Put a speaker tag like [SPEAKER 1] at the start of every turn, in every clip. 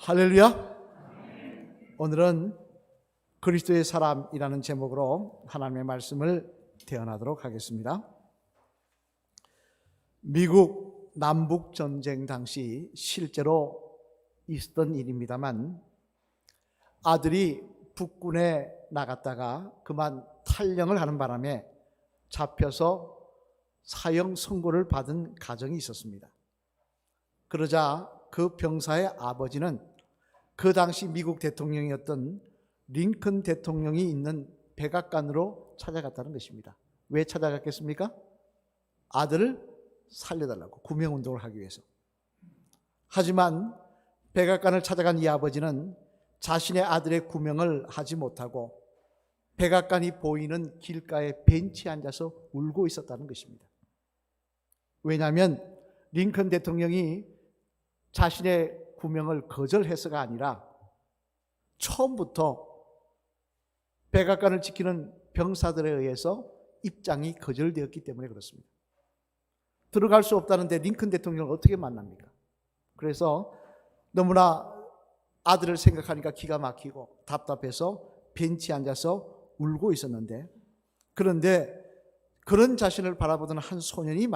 [SPEAKER 1] 할렐루야. 오늘은 그리스도의 사람이라는 제목으로 하나님의 말씀을 대언하도록 하겠습니다. 미국 남북전쟁 당시 실제로 있었던 일입니다만, 아들이 북군에 나갔다가 그만 탈영을 하는 바람에 잡혀서 사형 선고를 받은 가정이 있었습니다. 그러자 그 병사의 아버지는 그 당시 미국 대통령이었던 링컨 대통령이 있는 백악관으로 찾아갔다는 것입니다. 왜 찾아갔겠습니까? 아들을 살려달라고, 구명운동을 하기 위해서. 하지만 백악관을 찾아간 이 아버지는 자신의 아들의 구명을 하지 못하고 백악관이 보이는 길가에 벤치에 앉아서 울고 있었다는 것입니다. 왜냐하면 링컨 대통령이 자신의 구명을 거절해서가 아니라 처음부터 백악관을 지키는 병사들에 의해서 입장이 거절되었기 때문에 그렇습니다. 들어갈 수 없다는데 링컨 대통령을 어떻게 만납니까? 그래서 너무나 아들을 생각하니까 기가 막히고 답답해서 벤치에 앉아서 울고 있었는데, 그런데 그런 자신을 바라보던 한 소년이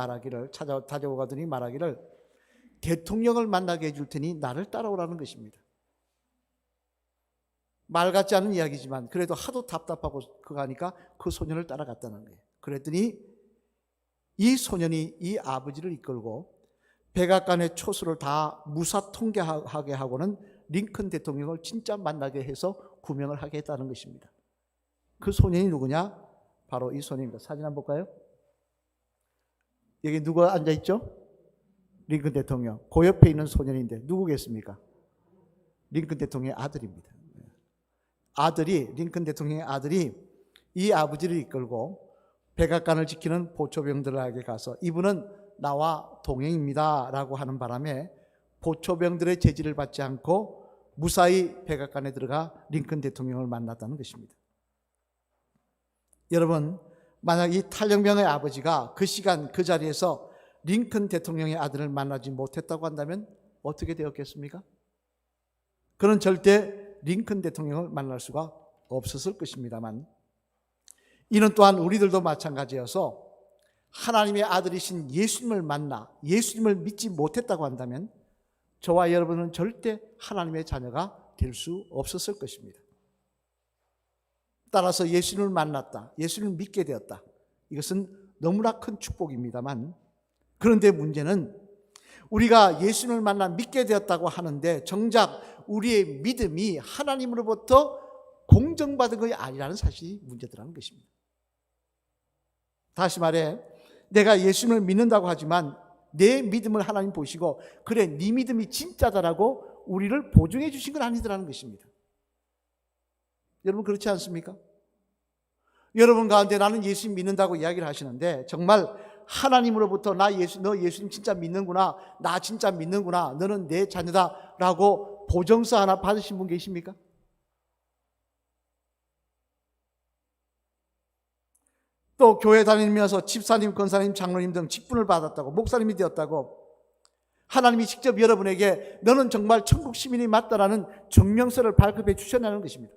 [SPEAKER 1] 다가오더니 말하기를 대통령을 만나게 해줄 테니 나를 따라오라는 것입니다. 말 같지 않은 이야기지만 그래도 하도 답답하고 그거 하니까 그 소년을 따라갔다는 거예요. 그랬더니 이 소년이 이 아버지를 이끌고 백악관의 초소를 다 무사 통과하게 하고는 링컨 대통령을 진짜 만나게 해서 구명을 하게 했다는 것입니다. 그 소년이 누구냐? 바로 이 소년입니다. 사진 한번 볼까요? 여기 누가 앉아있죠? 링컨 대통령. 그 옆에 있는 소년인데 누구겠습니까? 링컨 대통령의 아들입니다. 링컨 대통령의 아들이 이 아버지를 이끌고 백악관을 지키는 보초병들에게 가서 이분은 나와 동행입니다 라고 하는 바람에 보초병들의 제지를 받지 않고 무사히 백악관에 들어가 링컨 대통령을 만났다는 것입니다. 여러분, 만약 이 탈영병의 아버지가 그 시간 그 자리에서 링컨 대통령의 아들을 만나지 못했다고 한다면 어떻게 되었겠습니까? 그는 절대 링컨 대통령을 만날 수가 없었을 것입니다만, 이는 또한 우리들도 마찬가지여서 하나님의 아들이신 예수님을 만나 예수님을 믿지 못했다고 한다면 저와 여러분은 절대 하나님의 자녀가 될 수 없었을 것입니다. 따라서 예수님을 만났다, 예수님을 믿게 되었다, 이것은 너무나 큰 축복입니다만, 그런데 문제는 우리가 예수님을 만나 믿게 되었다고 하는데 정작 우리의 믿음이 하나님으로부터 공정받은 것이 아니라는 사실이 문제더라는 것입니다. 다시 말해, 내가 예수님을 믿는다고 하지만 내 믿음을 하나님 보시고 그래 네 믿음이 진짜다라고 우리를 보증해 주신 건 아니더라는 것입니다. 여러분 그렇지 않습니까? 여러분 가운데 나는 예수님 믿는다고 이야기를 하시는데 정말 하나님으로부터 너 예수님 진짜 믿는구나, 나 진짜 믿는구나, 너는 내 자녀다라고 보증서 하나 받으신 분 계십니까? 또 교회 다니면서 집사님, 권사님, 장로님 등 직분을 받았다고, 목사님이 되었다고 하나님이 직접 여러분에게 너는 정말 천국 시민이 맞다라는 증명서를 발급해 주셨다는 것입니다.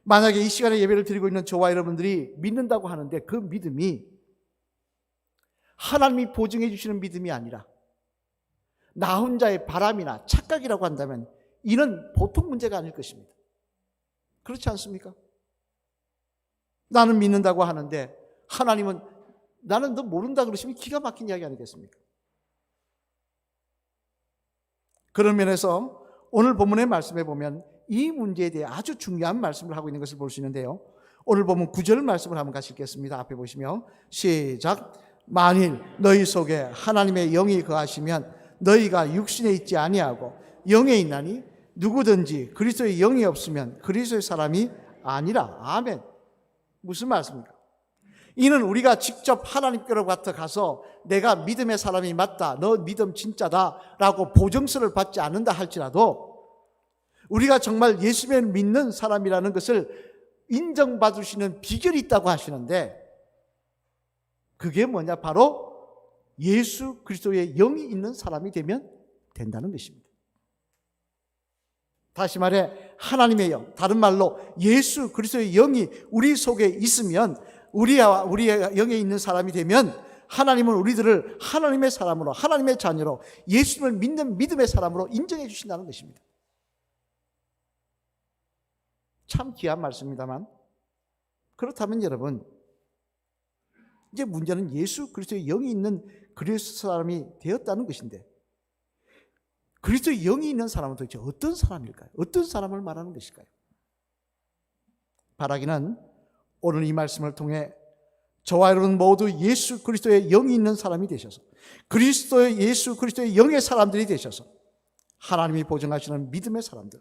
[SPEAKER 1] 만약에 이 시간에 예배를 드리고 있는 저와 여러분들이 믿는다고 하는데 그 믿음이 하나님이 보증해 주시는 믿음이 아니라 나 혼자의 바람이나 착각이라고 한다면 이는 보통 문제가 아닐 것입니다. 그렇지 않습니까? 나는 믿는다고 하는데 하나님은 나는 너 모른다 그러시면 기가 막힌 이야기 아니겠습니까? 그런 면에서 오늘 본문의 말씀에 보면 이 문제에 대해 아주 중요한 말씀을 하고 있는 것을 볼 수 있는데요. 오늘 보면 9절 말씀을 한번 같이 읽겠습니다. 앞에 보시면 시작. 만일 너희 속에 하나님의 영이 거하시면 너희가 육신에 있지 아니하고 영에 있나니 누구든지 그리스도의 영이 없으면 그리스도의 사람이 아니라. 아멘. 무슨 말씀입니까? 이는 우리가 직접 하나님께로부터 가서 내가 믿음의 사람이 맞다, 너 믿음 진짜다 라고 보증서를 받지 않는다 할지라도 우리가 정말 예수님을 믿는 사람이라는 것을 인정받을 수 있는 비결이 있다고 하시는데 그게 뭐냐? 바로 예수 그리스도의 영이 있는 사람이 되면 된다는 것입니다. 다시 말해 하나님의 영, 다른 말로 예수 그리스도의 영이 우리 속에 있으면, 우리의 영에 있는 사람이 되면 하나님은 우리들을 하나님의 사람으로, 하나님의 자녀로, 예수님을 믿는 믿음의 사람으로 인정해 주신다는 것입니다. 참 귀한 말씀입니다만, 그렇다면 여러분, 이제 문제는 예수 그리스도의 영이 있는 그리스도 사람이 되었다는 것인데, 그리스도의 영이 있는 사람은 도대체 어떤 사람일까요? 어떤 사람을 말하는 것일까요? 바라기는 오늘 이 말씀을 통해 저와 여러분 모두 예수 그리스도의 영이 있는 사람이 되셔서, 예수 그리스도의 영의 사람들이 되셔서 하나님이 보증하시는 믿음의 사람들,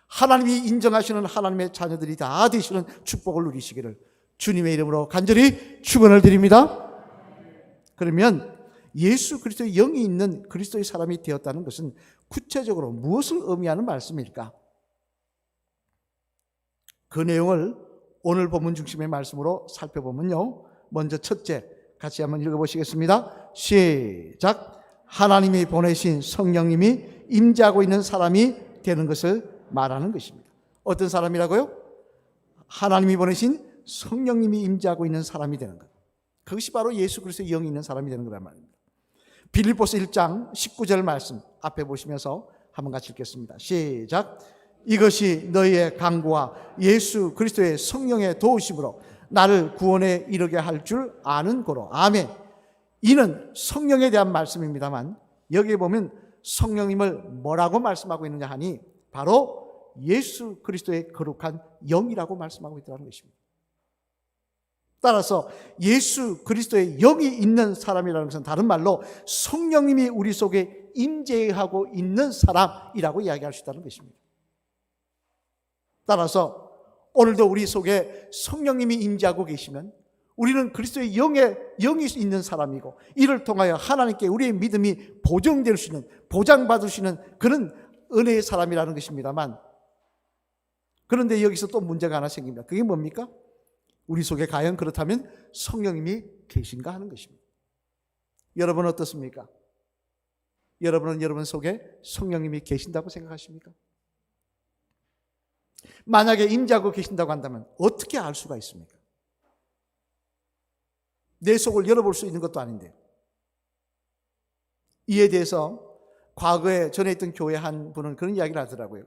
[SPEAKER 1] 하나님이 인정하시는 하나님의 자녀들이 다 되시는 축복을 누리시기를 주님의 이름으로 간절히 축원을 드립니다. 그러면 예수 그리스도의 영이 있는 그리스도의 사람이 되었다는 것은 구체적으로 무엇을 의미하는 말씀일까? 그 내용을 오늘 본문 중심의 말씀으로 살펴보면요, 먼저 첫째, 같이 한번 읽어보시겠습니다. 시작. 하나님이 보내신 성령님이 임재하고 있는 사람이 되는 것을 말하는 것입니다. 어떤 사람이라고요? 하나님이 보내신 성령님이 임재하고 있는 사람이 되는 것. 그것이 바로 예수 그리스도의 영이 있는 사람이 되는 거란 말입니다. 빌립보서 1장 19절 말씀 앞에 보시면서 한번 같이 읽겠습니다. 시작. 이것이 너희의 강구와 예수 그리스도의 성령의 도우심으로 나를 구원에 이르게 할 줄 아는 고로. 아멘. 이는 성령에 대한 말씀입니다만, 여기에 보면 성령님을 뭐라고 말씀하고 있느냐 하니 바로 예수 그리스도의 거룩한 영이라고 말씀하고 있다는 것입니다. 따라서 예수 그리스도의 영이 있는 사람이라는 것은 다른 말로 성령님이 우리 속에 임재하고 있는 사람이라고 이야기할 수 있다는 것입니다. 따라서 오늘도 우리 속에 성령님이 임재하고 계시면 우리는 그리스도의 영이 있는 사람이고, 이를 통하여 하나님께 우리의 믿음이 보증될 수 있는, 보장받을 수 있는 그런 은혜의 사람이라는 것입니다만, 그런데 여기서 또 문제가 하나 생깁니다. 그게 뭡니까? 우리 속에 과연 그렇다면 성령님이 계신가 하는 것입니다. 여러분 어떻습니까? 여러분은 여러분 속에 성령님이 계신다고 생각하십니까? 만약에 임재하고 계신다고 한다면 어떻게 알 수가 있습니까? 내 속을 열어볼 수 있는 것도 아닌데. 이에 대해서 과거에 전에 있던 교회 한 분은 그런 이야기를 하더라고요.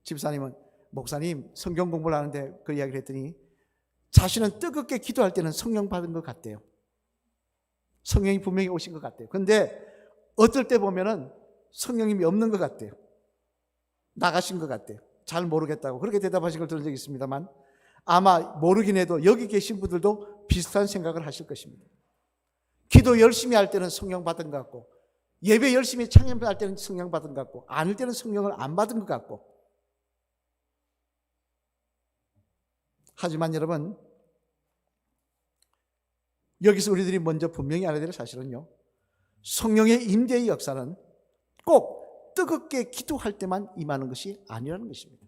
[SPEAKER 1] 집사님은, 목사님 성경 공부를 하는데 그 이야기를 했더니 자신은 뜨겁게 기도할 때는 성령 받은 것 같대요. 성령이 분명히 오신 것 같대요. 그런데 어떨 때 보면은 성령님이 없는 것 같대요. 나가신 것 같대요. 잘 모르겠다고 그렇게 대답하신 걸 들은 적이 있습니다만, 아마 모르긴 해도 여기 계신 분들도 비슷한 생각을 하실 것입니다. 기도 열심히 할 때는 성령 받은 것 같고, 예배 열심히 찬양할 때는 성령 받은 것 같고, 아닐 때는 성령을 안 받은 것 같고. 하지만 여러분, 여기서 우리들이 먼저 분명히 알아야 될 사실은요, 성령의 임재의 역사는 꼭 뜨겁게 기도할 때만 임하는 것이 아니라는 것입니다.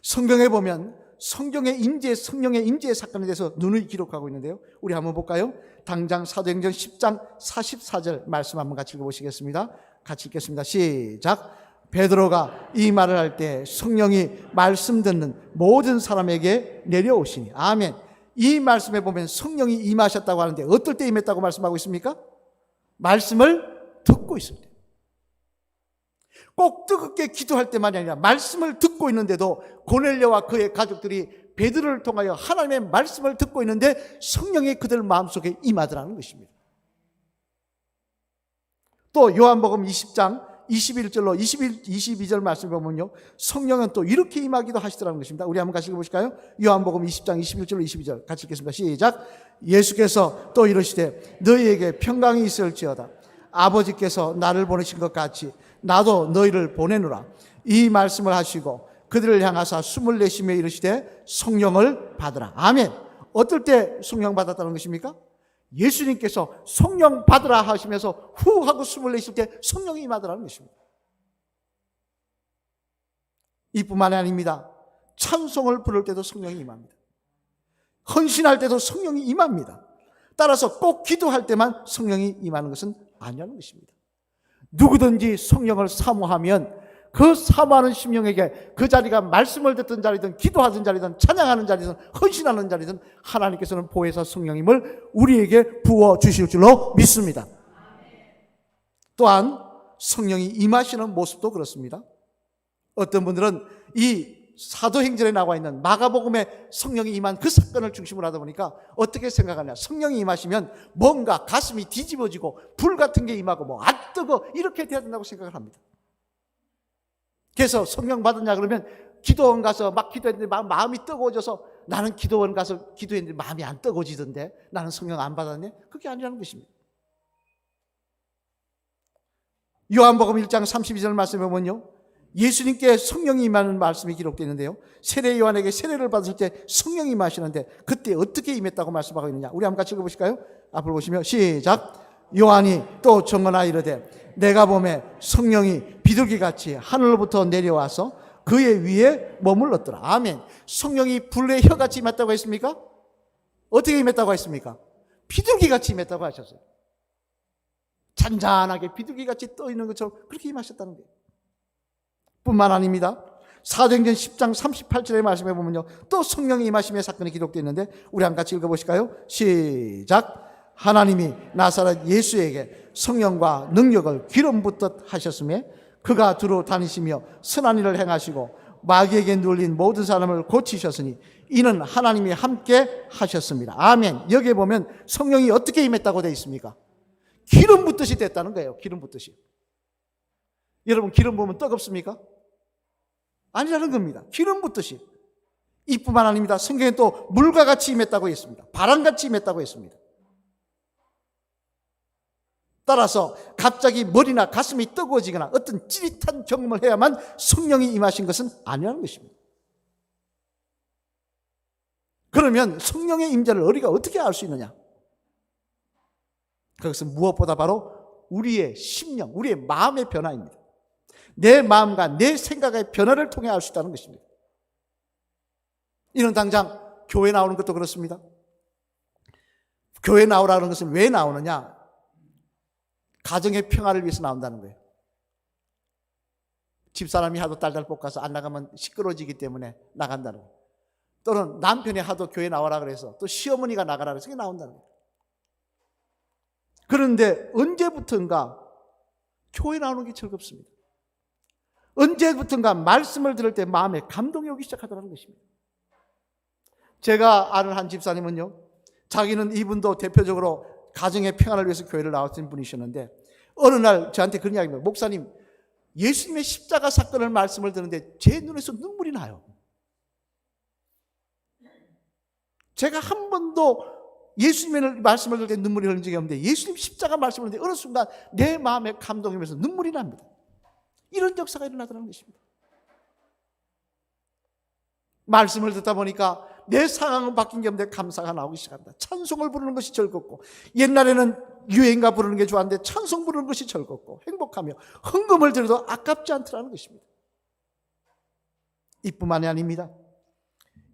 [SPEAKER 1] 성경에 보면 성령의 임재의 사건에 대해서 누누이 기록하고 있는데요, 우리 한번 볼까요? 당장 사도행전 10장 44절 말씀 한번 같이 읽어보시겠습니다. 같이 읽겠습니다. 시작. 베드로가 이 말을 할 때 성령이 말씀 듣는 모든 사람에게 내려오시니. 아멘. 이 말씀에 보면 성령이 임하셨다고 하는데 어떨 때 임했다고 말씀하고 있습니까? 말씀을 듣고 있을 때. 꼭 뜨겁게 기도할 때만이 아니라 말씀을 듣고 있는데도 고넬료와 그의 가족들이 베드로를 통하여 하나님의 말씀을 듣고 있는데 성령이 그들 마음속에 임하더라는 것입니다. 또 요한복음 20장 21절로 22절 말씀 보면요, 성령은 또 이렇게 임하기도 하시더라는 것입니다. 우리 한번 같이 읽어보실까요? 요한복음 20장 21절로 22절 같이 읽겠습니다. 시작. 예수께서 또 이르시되 너희에게 평강이 있을지어다. 아버지께서 나를 보내신 것 같이 나도 너희를 보내노라. 이 말씀을 하시고 그들을 향하사 숨을 내쉬며 이르시되 성령을 받으라. 아멘. 어떨 때 성령 받았다는 것입니까? 예수님께서 성령 받으라 하시면서 후 하고 숨을 내쉴 때 성령이 임하더라는 것입니다. 이뿐만이 아닙니다. 찬송을 부를 때도 성령이 임합니다. 헌신할 때도 성령이 임합니다. 따라서 꼭 기도할 때만 성령이 임하는 것은 아니라는 것입니다. 누구든지 성령을 사모하면 그 사모하는 심령에게 그 자리가 말씀을 듣던 자리든 기도하던 자리든 찬양하는 자리든 헌신하는 자리든 하나님께서는 보혜사 성령님을 우리에게 부어주실 줄로 믿습니다. 또한 성령이 임하시는 모습도 그렇습니다. 어떤 분들은 이 사도행전에 나와 있는 마가복음에 성령이 임한 그 사건을 중심으로 하다 보니까 어떻게 생각하냐, 성령이 임하시면 뭔가 가슴이 뒤집어지고 불 같은 게 임하고 뭐 아 뜨거 이렇게 돼야 된다고 생각을 합니다. 그래서 성령 받았냐 그러면 기도원 가서 막 기도했는데 마음이 뜨거워져서 나는 기도원 가서 기도했는데 마음이 안 뜨거워지던데 나는 성령 안 받았네? 그게 아니라는 것입니다. 요한복음 1장 32절 말씀에 보면요, 예수님께 성령이 임하는 말씀이 기록되어 있는데요, 세례 요한에게 세례를 받았을 때 성령이 임하시는데 그때 어떻게 임했다고 말씀하고 있느냐, 우리 한번 같이 읽어보실까요? 앞으로 보시면 시작. 요한이 또 증언하여 이르되 내가 보매 성령이 비둘기같이 하늘로부터 내려와서 그의 위에 머물렀더라. 아멘. 성령이 불의 혀같이 임했다고 했습니까? 어떻게 임했다고 했습니까? 비둘기같이 임했다고 하셨어요. 잔잔하게 비둘기같이 떠 있는 것처럼 그렇게 임하셨다는 거예요. 뿐만 아닙니다. 사도행전 10장 38절의 말씀에 보면요, 또 성령이 임하심의 사건이 기록되어 있는데 우리 한 같이 읽어보실까요? 시작. 하나님이 나사렛 예수에게 성령과 능력을 기름 붓듯 하셨으며 그가 두루 다니시며 선한 일을 행하시고 마귀에게 눌린 모든 사람을 고치셨으니 이는 하나님이 함께 하셨습니다. 아멘. 여기에 보면 성령이 어떻게 임했다고 되어 있습니까? 기름 붓듯이 됐다는 거예요. 기름 붓듯이. 여러분, 기름 부으면 뜨겁습니까? 아니라는 겁니다. 기름 붓듯이. 이뿐만 아닙니다. 성경에 또 물과 같이 임했다고 했습니다. 바람같이 임했다고 했습니다. 따라서 갑자기 머리나 가슴이 뜨거워지거나 어떤 찌릿한 경험을 해야만 성령이 임하신 것은 아니라는 것입니다. 그러면 성령의 임재를 우리가 어떻게 알 수 있느냐? 그것은 무엇보다 바로 우리의 심령, 우리의 마음의 변화입니다. 내 마음과 내 생각의 변화를 통해 알 수 있다는 것입니다. 이는 당장 교회 나오는 것도 그렇습니다. 교회 나오라는 것은 왜 나오느냐? 가정의 평화를 위해서 나온다는 거예요. 집사람이 하도 딸딸 볶아서 안 나가면 시끄러워지기 때문에 나간다는 거예요. 또는 남편이 하도 교회 나와라 그래서 또 시어머니가 나가라 그래서 나온다는 거예요. 그런데 언제부턴가 교회 나오는 게 즐겁습니다. 언제부턴가 말씀을 들을 때 마음에 감동이 오기 시작하더라는 것입니다. 제가 아는 한 집사님은요, 자기는 이분도 대표적으로 가정의 평화를 위해서 교회를 나왔던 분이셨는데 어느 날 저한테 그런 이야기입니다. 목사님, 예수님의 십자가 사건을 말씀을 듣는데 제 눈에서 눈물이 나요. 제가 한 번도 예수님의 말씀을 들을 때 눈물이 흐른 적이 없는데 예수님 십자가 말씀을 듣는데 어느 순간 내 마음에 감동이 오면서 눈물이 납니다. 이런 역사가 일어나더라는 것입니다. 말씀을 듣다 보니까 내 상황은 바뀐 게 없는데 감사가 나오기 시작합니다. 찬송을 부르는 것이 즐겁고, 옛날에는 유행가 부르는 게 좋았는데 찬송 부르는 것이 즐겁고 행복하며 헌금을 드려도 아깝지 않더라는 것입니다. 이뿐만이 아닙니다.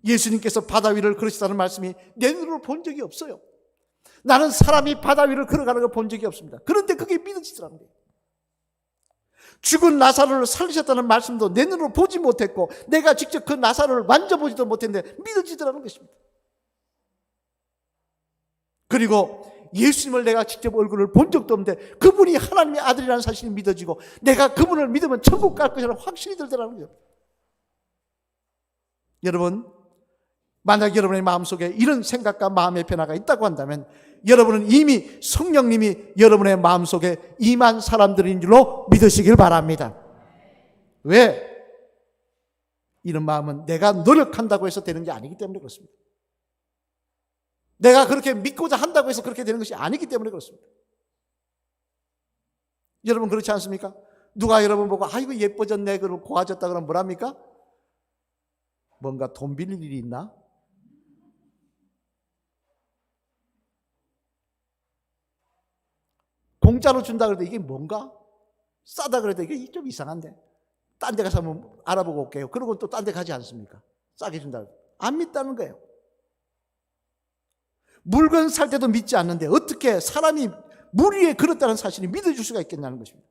[SPEAKER 1] 예수님께서 바다 위를 걸으시다는 말씀이 내 눈으로 본 적이 없어요. 나는 사람이 바다 위를 걸어가는 걸 본 적이 없습니다. 그런데 그게 믿어지더라는 거예요. 죽은 나사로를 살리셨다는 말씀도 내 눈으로 보지 못했고 내가 직접 그 나사로를 만져보지도 못했는데 믿어지더라는 것입니다. 그리고 예수님을 내가 직접 얼굴을 본 적도 없는데 그분이 하나님의 아들이라는 사실이 믿어지고 내가 그분을 믿으면 천국 갈 것이라는 확신이 들더라는 거예요. 여러분, 만약 여러분의 마음속에 이런 생각과 마음의 변화가 있다고 한다면 여러분은 이미 성령님이 여러분의 마음속에 임한 사람들인 줄로 믿으시길 바랍니다. 왜? 이런 마음은 내가 노력한다고 해서 되는 게 아니기 때문에 그렇습니다. 내가 그렇게 믿고자 한다고 해서 그렇게 되는 것이 아니기 때문에 그렇습니다. 여러분 그렇지 않습니까? 누가 여러분 보고 아이고 예뻐졌네 그러고 고와졌다 그러면 뭐랍니까? 뭔가 돈 빌릴 일이 있나? 공짜로 준다 그래도 이게 뭔가? 싸다 그래도 이게 좀 이상한데 딴 데 가서 한번 알아보고 올게요. 그러고 또 딴 데 가지 않습니까? 싸게 준다. 안 믿다는 거예요. 물건 살 때도 믿지 않는데 어떻게 사람이 물 위에 걸었다는 사실을 믿어줄 수가 있겠냐는 것입니다.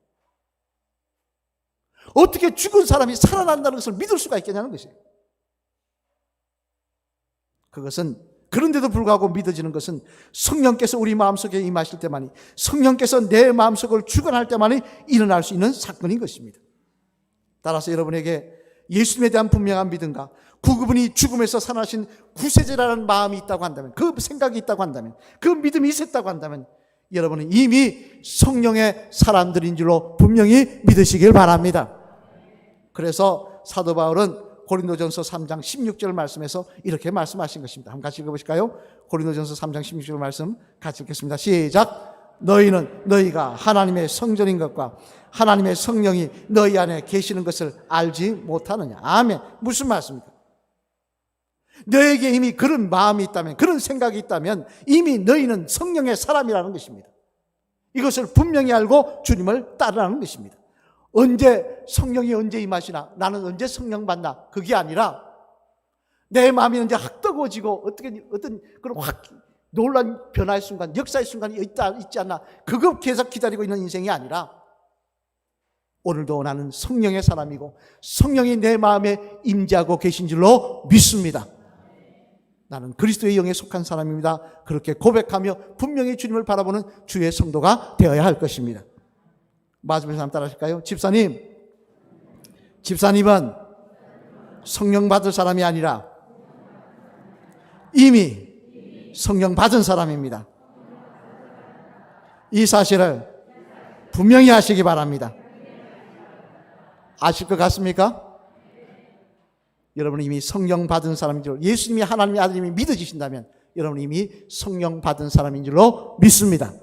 [SPEAKER 1] 어떻게 죽은 사람이 살아난다는 것을 믿을 수가 있겠냐는 것이에요. 그것은 그런데도 불구하고 믿어지는 것은 성령께서 우리 마음속에 임하실 때만이, 성령께서 내 마음속을 주관할 때만이 일어날 수 있는 사건인 것입니다. 따라서 여러분에게 예수님에 대한 분명한 믿음과 그분이 죽음에서 살아나신 구세주라는 마음이 있다고 한다면, 그 생각이 있다고 한다면, 그 믿음이 있었다고 한다면 여러분은 이미 성령의 사람들인 줄로 분명히 믿으시길 바랍니다. 그래서 사도 바울은 고린도전서 3장 16절 말씀에서 이렇게 말씀하신 것입니다. 한번 같이 읽어보실까요? 고린도전서 3장 16절 말씀 같이 읽겠습니다. 시작. 너희는 너희가 하나님의 성전인 것과 하나님의 성령이 너희 안에 계시는 것을 알지 못하느냐. 아멘. 무슨 말씀입니까? 너에게 이미 그런 마음이 있다면, 그런 생각이 있다면 이미 너희는 성령의 사람이라는 것입니다. 이것을 분명히 알고 주님을 따르라는 것입니다. 성령이 언제 임하시나, 나는 언제 성령 받나, 그게 아니라 내 마음이 언제 확 뜨거워지고 어떤 그런 확 놀란 변화의 순간, 역사의 순간이 있지 않나, 그거 계속 기다리고 있는 인생이 아니라 오늘도 나는 성령의 사람이고 성령이 내 마음에 임재하고 계신 줄로 믿습니다. 나는 그리스도의 영에 속한 사람입니다. 그렇게 고백하며 분명히 주님을 바라보는 주의 성도가 되어야 할 것입니다. 맞으면 사람 따라 하실까요? 집사님은 성령 받을 사람이 아니라 이미 성령 받은 사람입니다. 이 사실을 분명히 아시기 바랍니다. 아실 것 같습니까? 여러분은 이미 성령 받은 사람인 줄, 예수님이 하나님의 아들임이 믿어지신다면 여러분은 이미 성령 받은 사람인 줄로 믿습니다.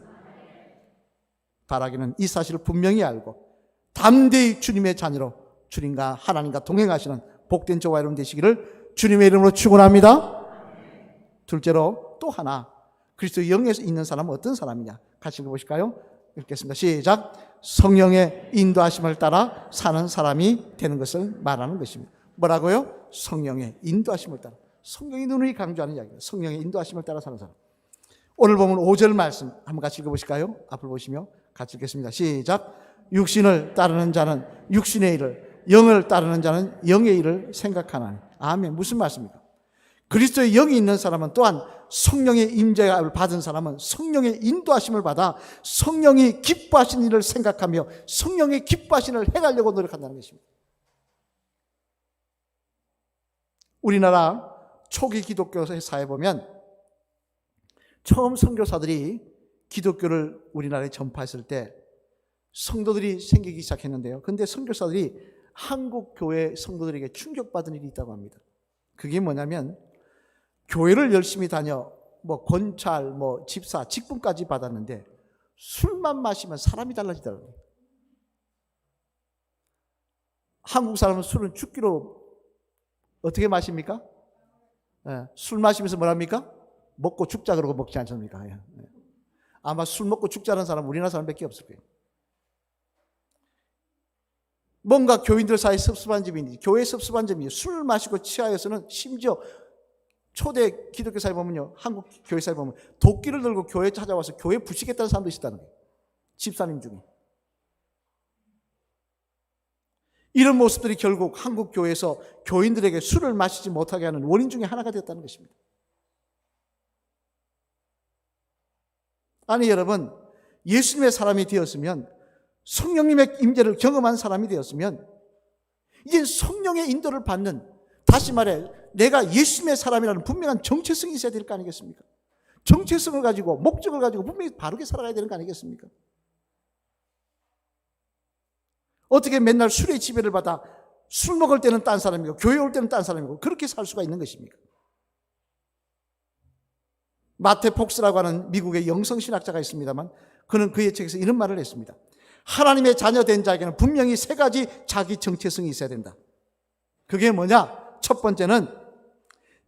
[SPEAKER 1] 바라기는 이 사실을 분명히 알고 담대히 주님의 자녀로 주님과 하나님과 동행하시는 복된 저와 여러분 되시기를 주님의 이름으로 축원합니다. 둘째로 또 하나, 그리스도의 영에 있는 사람은 어떤 사람이냐? 같이 읽어보실까요? 읽겠습니다. 시작. 성령의 인도하심을 따라 사는 사람이 되는 것을 말하는 것입니다. 뭐라고요? 성령의 인도하심을 따라. 성령이 누누이 강조하는 이야기입니다. 성령의 인도하심을 따라 사는 사람. 오늘 보면 5절 말씀 한번 같이 읽어보실까요? 앞을 보시며 같이 읽겠습니다. 시작. 육신을 따르는 자는 육신의 일을, 영을 따르는 자는 영의 일을 생각하나니. 아멘. 무슨 말씀입니까? 그리스도의 영이 있는 사람은 또한 성령의 임재를 받은 사람은 성령의 인도하심을 받아 성령이 기뻐하신 일을 생각하며 성령의 기뻐하신 일을 행하려고 노력한다는 것입니다. 우리나라 초기 기독교 사회에 보면 처음 선교사들이 기독교를 우리나라에 전파했을 때 성도들이 생기기 시작했는데요. 그런데 선교사들이 한국 교회 성도들에게 충격받은 일이 있다고 합니다. 그게 뭐냐면 교회를 열심히 다녀 권찰, 집사, 직분까지 받았는데 술만 마시면 사람이 달라지더라고요. 한국 사람은 술은 죽기로 어떻게 마십니까? 술 마시면서 뭐랍니까? 먹고 죽자 그러고 먹지 않습니까? 아마 술 먹고 죽자는 사람은 우리나라 사람밖에 없을 거예요. 뭔가 교인들 사이에 섭섭한 점이, 교회에 섭섭한 점이, 술 마시고 취하여서는 심지어 초대 기독교 사회 보면요, 한국 교회 사회 보면 도끼를 들고 교회에 찾아와서 교회 부시겠다는 사람도 있었다는 거예요. 집사님 중에. 이런 모습들이 결국 한국 교회에서 교인들에게 술을 마시지 못하게 하는 원인 중에 하나가 되었다는 것입니다. 아니 여러분, 예수님의 사람이 되었으면, 성령님의 임재를 경험한 사람이 되었으면 이제 성령의 인도를 받는, 다시 말해 내가 예수님의 사람이라는 분명한 정체성이 있어야 될 거 아니겠습니까? 정체성을 가지고 목적을 가지고 분명히 바르게 살아가야 되는 거 아니겠습니까? 어떻게 맨날 술에 지배를 받아 술 먹을 때는 딴 사람이고 교회 올 때는 딴 사람이고 그렇게 살 수가 있는 것입니까? 마테 폭스라고 하는 미국의 영성신학자가 있습니다만 그는 그의 책에서 이런 말을 했습니다. 하나님의 자녀된 자에게는 분명히 세 가지 자기 정체성이 있어야 된다. 그게 뭐냐? 첫 번째는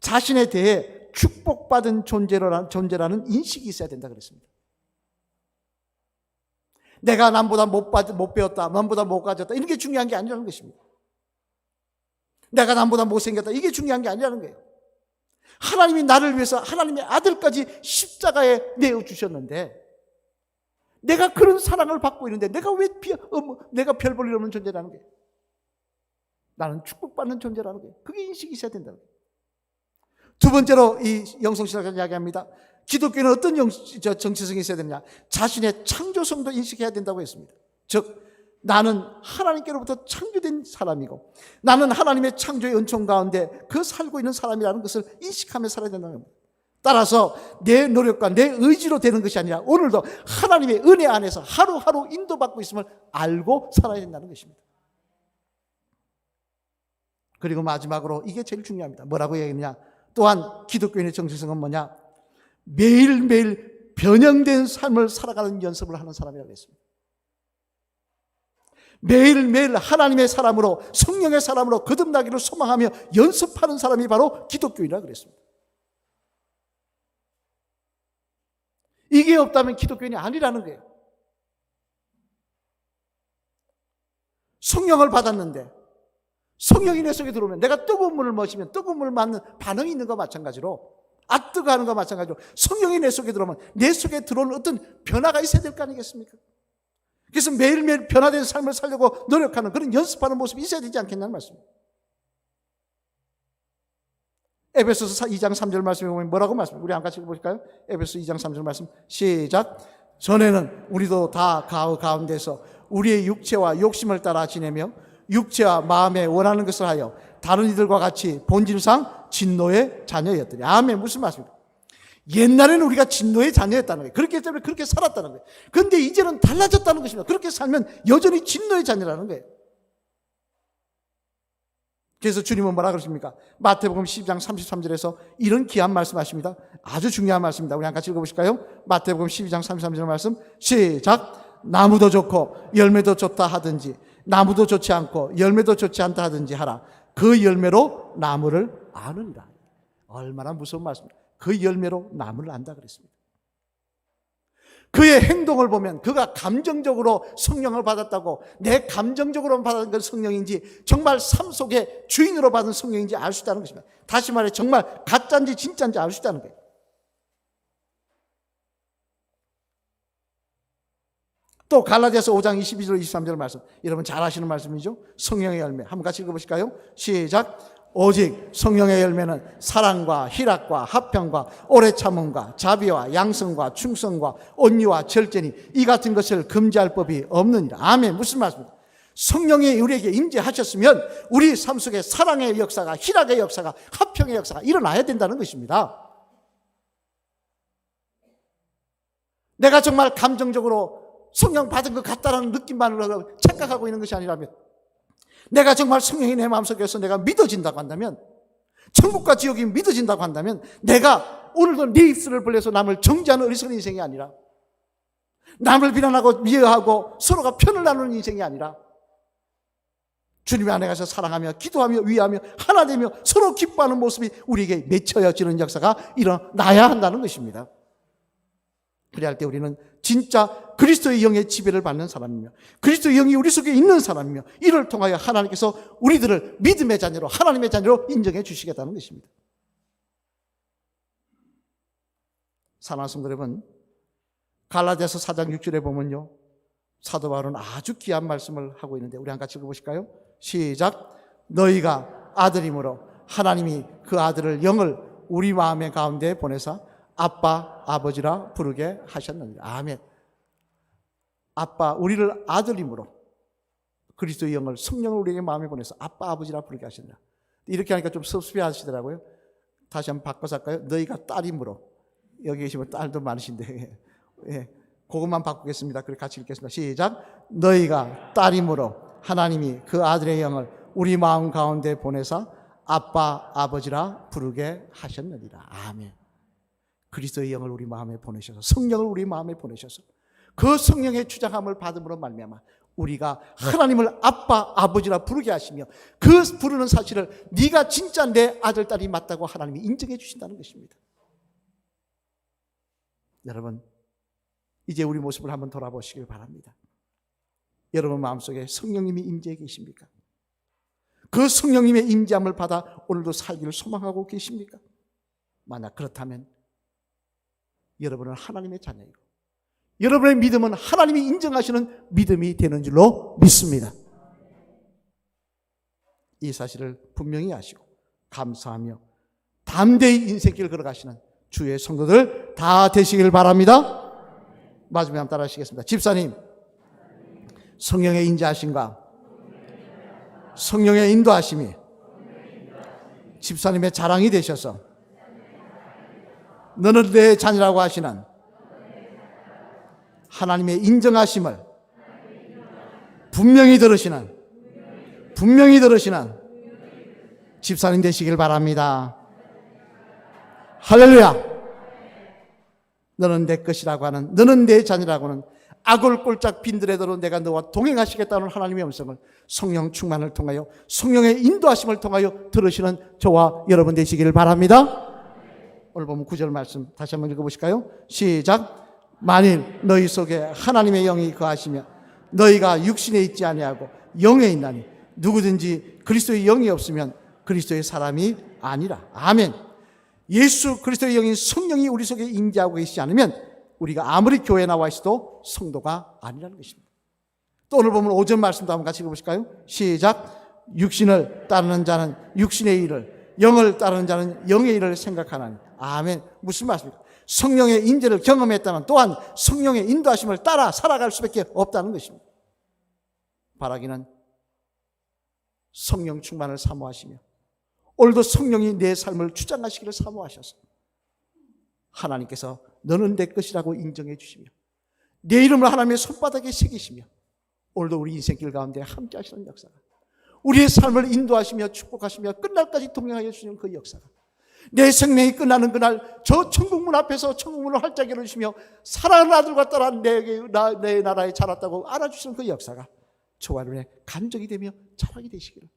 [SPEAKER 1] 자신에 대해 축복받은 존재라는 인식이 있어야 된다 그랬습니다. 내가 남보다 못 배웠다, 남보다 못 가졌다, 이런 게 중요한 게 아니라는 것입니다. 내가 남보다 못생겼다, 이게 중요한 게 아니라는 거예요. 하나님이 나를 위해서 하나님의 아들까지 십자가에 내어주셨는데 내가 그런 사랑을 받고 있는데 내가 왜 내가 별 볼 일 없는 존재라는 거예요. 나는 축복받는 존재라는 거예요. 그게 인식이 있어야 된다는 거예요. 두 번째로 이 영성신학을 이야기합니다. 기독교는 어떤 정체성이 있어야 되느냐? 자신의 창조성도 인식해야 된다고 했습니다. 즉 나는 하나님께로부터 창조된 사람이고 나는 하나님의 창조의 은총 가운데 그 살고 있는 사람이라는 것을 인식하며 살아야 된다는 겁니다. 따라서 내 노력과 내 의지로 되는 것이 아니라 오늘도 하나님의 은혜 안에서 하루하루 인도받고 있음을 알고 살아야 된다는 것입니다. 그리고 마지막으로 이게 제일 중요합니다. 뭐라고 얘기했느냐? 또한 기독교인의 정체성은 뭐냐? 매일매일 변형된 삶을 살아가는 연습을 하는 사람이라고 했습니다. 매일매일 하나님의 사람으로 성령의 사람으로 거듭나기를 소망하며 연습하는 사람이 바로 기독교인이라고 그랬습니다. 이게 없다면 기독교인이 아니라는 거예요. 성령을 받았는데 성령이 내 속에 들어오면 내가 뜨거운 물을 마시면 뜨거운 물을 맞는 반응이 있는 것과 마찬가지로 뜨거 하는 것과 마찬가지로 성령이 내 속에 들어오면 내 속에 들어오는 어떤 변화가 있어야 될 거 아니겠습니까? 그래서 매일매일 변화된 삶을 살려고 노력하는 그런 연습하는 모습이 있어야 되지 않겠냐는 말씀입니다. 에베소서 2장 3절 말씀에 보면 뭐라고 말씀해요? 우리 한번 같이 읽어볼까요? 에베소서 2장 3절 말씀 시작. 전에는 우리도 다 가운데서 우리의 육체와 욕심을 따라 지내며 육체와 마음에 원하는 것을 하여 다른 이들과 같이 본질상 진노의 자녀였더니. 아멘. 무슨 말씀입니까? 옛날에는 우리가 진노의 자녀였다는 거예요. 그렇기 때문에 그렇게 살았다는 거예요. 그런데 이제는 달라졌다는 것입니다. 그렇게 살면 여전히 진노의 자녀라는 거예요. 그래서 주님은 뭐라 그러십니까? 마태복음 12장 33절에서 이런 귀한 말씀하십니다. 아주 중요한 말씀입니다. 우리 같이 읽어보실까요? 마태복음 12장 33절 말씀 시작. 나무도 좋고 열매도 좋다 하든지 나무도 좋지 않고 열매도 좋지 않다 하든지 하라. 그 열매로 나무를 아느니라. 얼마나 무서운 말씀입니다. 그 열매로 나무를 안다 그랬습니다. 그의 행동을 보면 그가 감정적으로 성령을 받았다고 내 감정적으로 받은 건 성령인지 정말 삶 속에 주인으로 받은 성령인지 알 수 있다는 것입니다. 다시 말해 정말 가짜인지 진짜인지 알 수 있다는 거예요. 또 갈라디아서 5장 22절 23절 말씀, 여러분 잘 아시는 말씀이죠. 성령의 열매 한번 같이 읽어보실까요? 시작. 오직 성령의 열매는 사랑과 희락과 화평과 오래 참음과 자비와 양성과 충성과 온유와 절제니 이 같은 것을 금지할 법이 없느니라. 아멘. 무슨 말씀입니까? 성령이 우리에게 임재하셨으면 우리 삶 속에 사랑의 역사가, 희락의 역사가, 화평의 역사가 일어나야 된다는 것입니다. 내가 정말 감정적으로 성령 받은 것 같다는 느낌만으로 착각하고 있는 것이 아니라면, 내가 정말 성령이 내 마음속에서 내가 믿어진다고 한다면, 천국과 지옥이 믿어진다고 한다면, 내가 오늘도 내 입술을 벌려서 남을 정죄하는 어리석은 인생이 아니라, 남을 비난하고 미워하고 서로가 편을 나누는 인생이 아니라, 주님 안에 가서 사랑하며 기도하며 위하며 하나 되며 서로 기뻐하는 모습이 우리에게 맺혀지는 역사가 일어나야 한다는 것입니다. 그래야 할 때 우리는 진짜 그리스도의 영의 지배를 받는 사람이며 그리스도의 영이 우리 속에 있는 사람이며 이를 통하여 하나님께서 우리들을 믿음의 자녀로, 하나님의 자녀로 인정해 주시겠다는 것입니다. 사랑하는 성도 여러분, 갈라디아서 4장 6절에 보면요, 사도 바울은 아주 귀한 말씀을 하고 있는데 우리 한 같이 읽어보실까요? 시작. 너희가 아들이므로 하나님이 그 아들을 영을 우리 마음의 가운데 보내사 아빠, 아버지라 부르게 하셨느니라. 아멘. 아빠, 우리를 아들임으로 그리스도의 영을, 성령을 우리에게 마음에 보내서 아빠, 아버지라 부르게 하셨느니라. 이렇게 하니까 좀 섭섭해 하시더라고요. 다시 한번 바꿔서 할까요? 너희가 딸임으로. 여기 계시면 딸도 많으신데, 예, 그것만 바꾸겠습니다. 그렇게 같이 읽겠습니다. 시작. 너희가 딸임으로 하나님이 그 아들의 영을 우리 마음 가운데 보내사 아빠, 아버지라 부르게 하셨느니라. 아멘. 그리스도의 영을 우리 마음에 보내셔서, 성령을 우리 마음에 보내셔서 그 성령의 주장함을 받음으로 말미암아 우리가 하나님을 아빠, 아버지라 부르게 하시며 그 부르는 사실을 네가 진짜 내 아들, 딸이 맞다고 하나님이 인정해 주신다는 것입니다. 여러분, 이제 우리 모습을 한번 돌아보시길 바랍니다. 여러분 마음속에 성령님이 임재해 계십니까? 그 성령님의 임재함을 받아 오늘도 살기를 소망하고 계십니까? 만약 그렇다면 여러분은 하나님의 자녀이고 여러분의 믿음은 하나님이 인정하시는 믿음이 되는 줄로 믿습니다. 이 사실을 분명히 아시고 감사하며 담대히 인생길을 걸어가시는 주의 성도들 다 되시길 바랍니다. 마지막에 한번 따라 하시겠습니다. 집사님, 성령의 인자하심과 성령의 인도하심이 집사님의 자랑이 되셔서 너는 내 자녀라고 하시는 하나님의 인정하심을 분명히 들으시는 집사님 되시길 바랍니다. 할렐루야. 너는 내 것이라고 하는, 너는 내 자녀라고 하는 악을 꼴짝 빈들에도 내가 너와 동행하시겠다는 하나님의 음성을 성령 충만을 통하여 성령의 인도하심을 통하여 들으시는 저와 여러분 되시기를 바랍니다. 오늘 보면 9절 말씀 다시 한번 읽어보실까요? 시작. 만일 너희 속에 하나님의 영이 거하시며 너희가 육신에 있지 아니하고 영에 있나니 누구든지 그리스도의 영이 없으면 그리스도의 사람이 아니라. 아멘. 예수 그리스도의 영인 성령이 우리 속에 임재하고 계시지 않으면 우리가 아무리 교회에 나와 있어도 성도가 아니라는 것입니다. 또 오늘 보면 5절 말씀도 한번 같이 읽어보실까요? 시작. 육신을 따르는 자는 육신의 일을, 영을 따르는 자는 영의 일을 생각하나니. 아멘. 무슨 말씀입니까? 성령의 인재를 경험했다면 또한 성령의 인도하심을 따라 살아갈 수밖에 없다는 것입니다. 바라기는 성령 충만을 사모하시며 오늘도 성령이 내 삶을 주장하시기를 사모하셔서 하나님께서 너는 내 것이라고 인정해 주시며 내 이름을 하나님의 손바닥에 새기시며 오늘도 우리 인생길 가운데 함께 하시는 역사가, 우리의 삶을 인도하시며 축복하시며 끝날까지 동행하여 주시는 그 역사가, 내 생명이 끝나는 그날 저 천국문 앞에서 천국문을 활짝 열어주시며 사랑하는 아들과 딸아 내 나라에 자랐다고 알아주시는 그 역사가 저와 여러분의 간증이 되며 자랑이 되시기를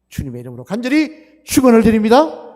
[SPEAKER 1] 주님의 이름으로 간절히 축원을 드립니다.